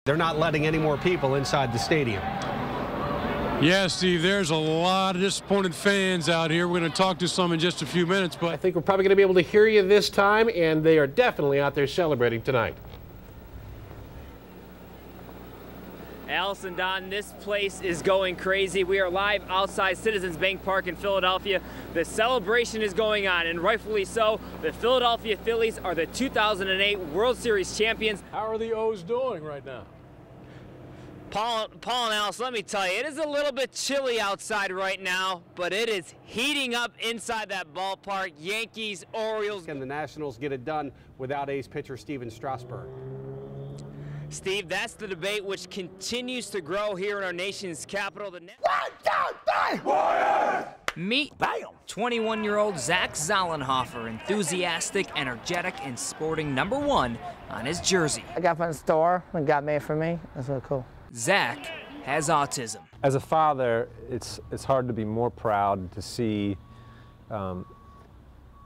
They're not letting any more people inside the stadium. Yeah, Steve, there's a lot of disappointed fans out here. We're going to talk to some in just a few minutes, but I think we're probably going to be able to hear you this time, and they are definitely out there celebrating tonight. Allison, Don, this place is going crazy. We are live outside Citizens Bank Park in Philadelphia. The celebration is going on, and rightfully so. The Philadelphia Phillies are the 2008 World Series champions. how are the O's doing right now? Paul and Alice, let me tell you, it is a little bit chilly outside right now, but it is heating up inside that ballpark. Yankees, Orioles. Can the Nationals get it done without ace pitcher Steven Strasburg? Steve, that's the debate which continues to grow here in our nation's capital. 1, 2, 3, Warriors! Meet 21-year-old Zach Zallenhofer, enthusiastic, energetic, and sporting #1 on his jersey. I got from the store and got made for me. That's really cool. Zach has autism. As a father, it's hard to be more proud to see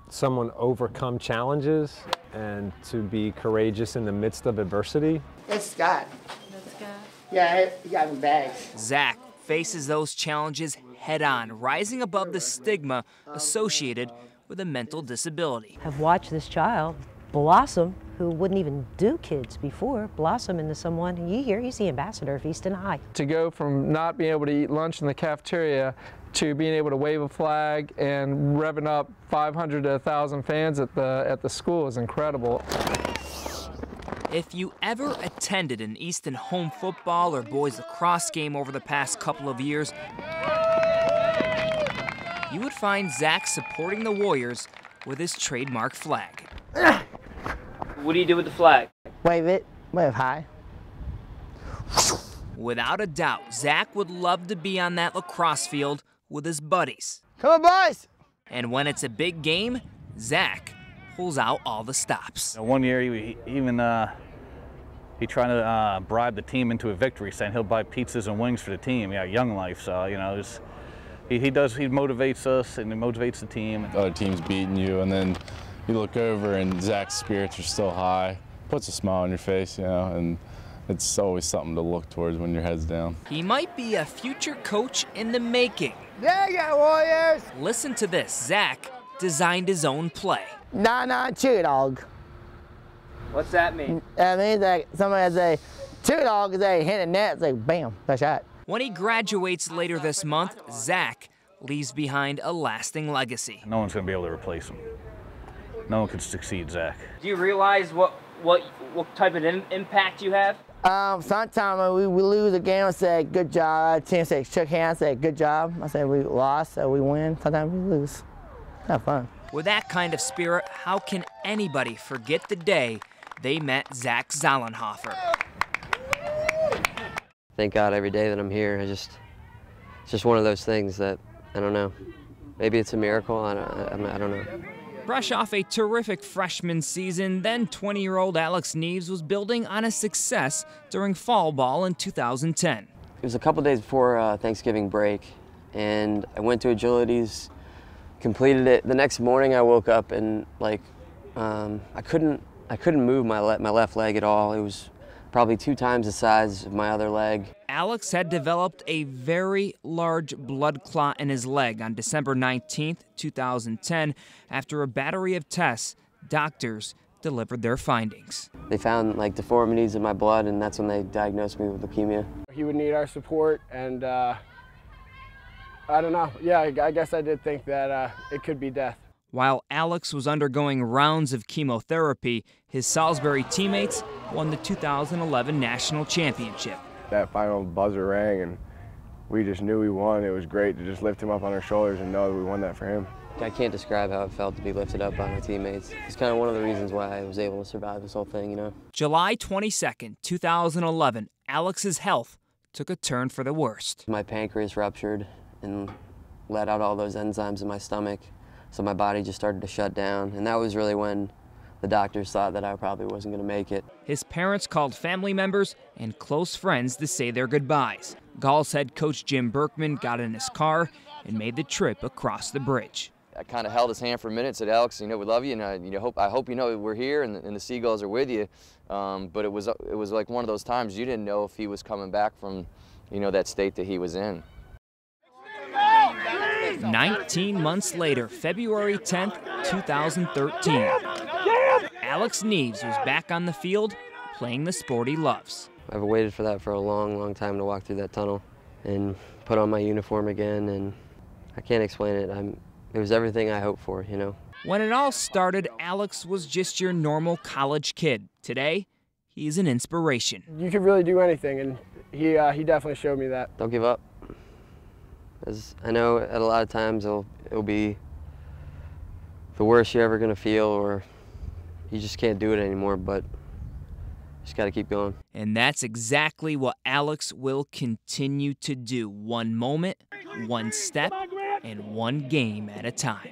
someone overcome challenges and to be courageous in the midst of adversity. It's Scott. That's Scott? Yeah, he got me bags. Zach faces those challenges head-on, rising above the stigma associated with a mental disability. I've watched this child blossom, who wouldn't even do kids before, blossom into someone. He's the ambassador of Easton High. To go from not being able to eat lunch in the cafeteria to being able to wave a flag and revving up 500 to 1,000 fans at the school is incredible. If you ever attended an Easton home football or boys lacrosse game over the past couple of years, you would find Zach supporting the Warriors with his trademark flag. What do you do with the flag? Wave it, wave high. Without a doubt, Zach would love to be on that lacrosse field with his buddies. Come on, boys! And when it's a big game, Zach pulls out all the stops. One year, he tried to bribe the team into a victory, saying he'll buy pizzas and wings for the team. Yeah, young life. So you know, he motivates us and he motivates the team. The other team's beating you, and then you look over and Zach's spirits are still high. Puts a smile on your face, you know, and it's always something to look towards when your head's down. He might be a future coach in the making. There you go, Warriors! Listen to this. Zach designed his own play. Nah, cheer dog. What's that mean? That means like somebody say, cheer dog, is they hit the net, it's like bam, that's shot. When he graduates later this month, Zach leaves behind a lasting legacy. No one's going to be able to replace him. No one can succeed Zach. Do you realize what type of impact you have? Sometimes we lose a game, I say, good job. The team say, shook hands, say, good job. I say, we lost, we win. Sometimes we lose. Have fun. With that kind of spirit, how can anybody forget the day they met Zach Zallenhofer? Thank God every day that I'm here. It's just one of those things that, I don't know, maybe it's a miracle, I don't know. Fresh off a terrific freshman season, then 20-year-old Alex Neves was building on a success during fall ball in 2010. It was a couple days before Thanksgiving break, and I went to Agilities, completed it. The next morning I woke up and I couldn't move my left leg at all. It was probably 2 times the size of my other leg. Alex had developed a very large blood clot in his leg on December 19th, 2010. After a battery of tests, doctors delivered their findings. They found deformities in my blood, and that's when they diagnosed me with leukemia. He would need our support, and I don't know. Yeah, I guess I did think that it could be death. While Alex was undergoing rounds of chemotherapy, his Salisbury teammates won the 2011 national championship. That final buzzer rang, and we just knew we won. It was great to just lift him up on our shoulders and know that we won that for him. I can't describe how it felt to be lifted up by my teammates. It's kind of one of the reasons why I was able to survive this whole thing, you know. July 22nd, 2011, Alex's health took a turn for the worst. My pancreas ruptured and let out all those enzymes in my stomach, so my body just started to shut down, and that was really when the doctors thought that I probably wasn't going to make it. His parents called family members and close friends to say their goodbyes. Gall's head coach Jim Berkman got in his car and made the trip across the bridge. I kind of held his hand for a minute, said, "Alex, you know, we love you, and I hope you know we're here, and the Seagulls are with you." But it was like one of those times you didn't know if he was coming back from, you know, that state that he was in. 19 months later, February 10th, 2013, Alex Neves was back on the field playing the sport he loves. I've waited for that for a long, long time to walk through that tunnel and put on my uniform again, and I can't explain it. It was everything I hoped for, you know. When it all started, Alex was just your normal college kid. Today, he's an inspiration. You could really do anything, and he definitely showed me that. Don't give up. As I know at a lot of times it'll be the worst you're ever going to feel, or you just can't do it anymore, but just got to keep going. And that's exactly what Alex will continue to do. One moment, one step, and one game at a time.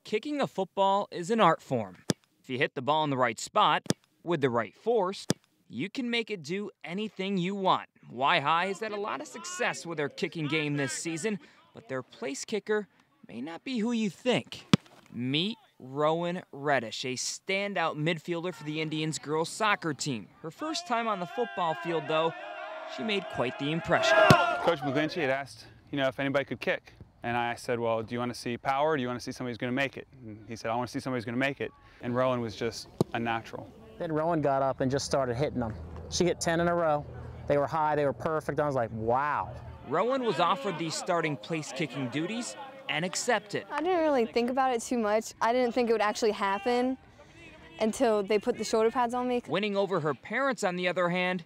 Kicking a football is an art form. If you hit the ball in the right spot, with the right force, you can make it do anything you want. Y-High has had a lot of success with their kicking game this season, but their place kicker may not be who you think. Meet Rowan Reddish, a standout midfielder for the Indians girls soccer team. Her first time on the football field, though, she made quite the impression. Coach McGlinchey had asked, if anybody could kick. And I said, well, do you want to see power or do you want to see somebody who's going to make it? And he said, I want to see somebody who's going to make it. And Rowan was just a natural. Then Rowan got up and just started hitting them. She hit 10 in a row. They were high, they were perfect. I was like, wow. Rowan was offered these starting place kicking duties and accepted. I didn't really think about it too much. I didn't think it would actually happen until they put the shoulder pads on me. Winning over her parents, on the other hand,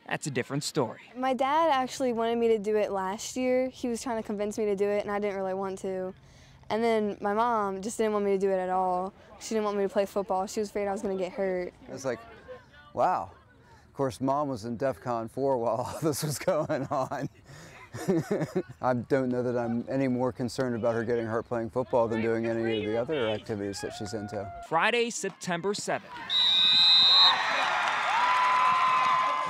that's a different story. My dad actually wanted me to do it last year. He was trying to convince me to do it, and I didn't really want to. And then my mom just didn't want me to do it at all. She didn't want me to play football. She was afraid I was going to get hurt. It was like, wow. Of course, Mom was in DEFCON 4 while all this was going on. I don't know that I'm any more concerned about her getting hurt playing football than doing any of the other activities that she's into. Friday, September 7th.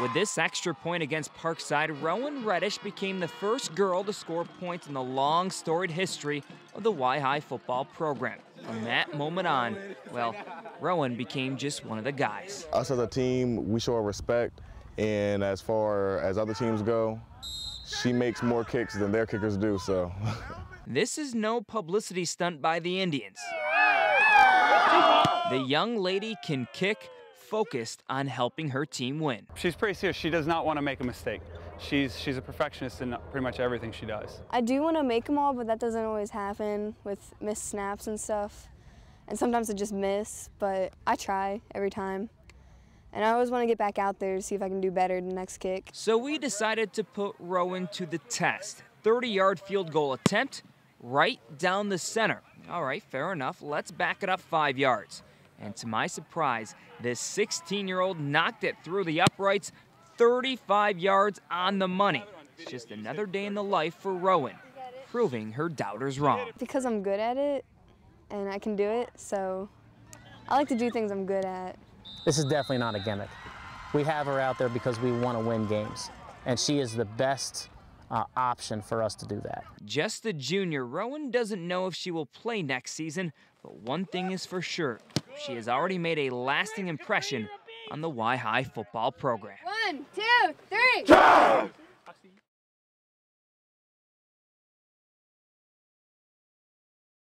With this extra point against Parkside, Rowan Reddish became the first girl to score points in the long, storied history of the Y-High football program. From that moment on, well, Rowan became just one of the guys. Us as a team, we show her respect, and as far as other teams go, she makes more kicks than their kickers do, so. This is no publicity stunt by the Indians. The young lady can kick, focused on helping her team win. She's pretty serious. She does not want to make a mistake. She's a perfectionist in pretty much everything she does. I do want to make them all, but that doesn't always happen with missed snaps and stuff. And sometimes I just miss, but I try every time. And I always want to get back out there to see if I can do better the next kick. So we decided to put Rowan to the test. 30-yard field goal attempt, right down the center. All right, fair enough. Let's back it up 5 yards. And to my surprise, this 16-year-old knocked it through the uprights, 35 yards on the money. It's just another day in the life for Rowan, proving her doubters wrong. Because I'm good at it, and I can do it, so I like to do things I'm good at. This is definitely not a gimmick. We have her out there because we want to win games, and she is the best option for us to do that. Just a junior, Rowan doesn't know if she will play next season, but one thing is for sure. She has already made a lasting impression on the Y-High football program. 1, 2, 3.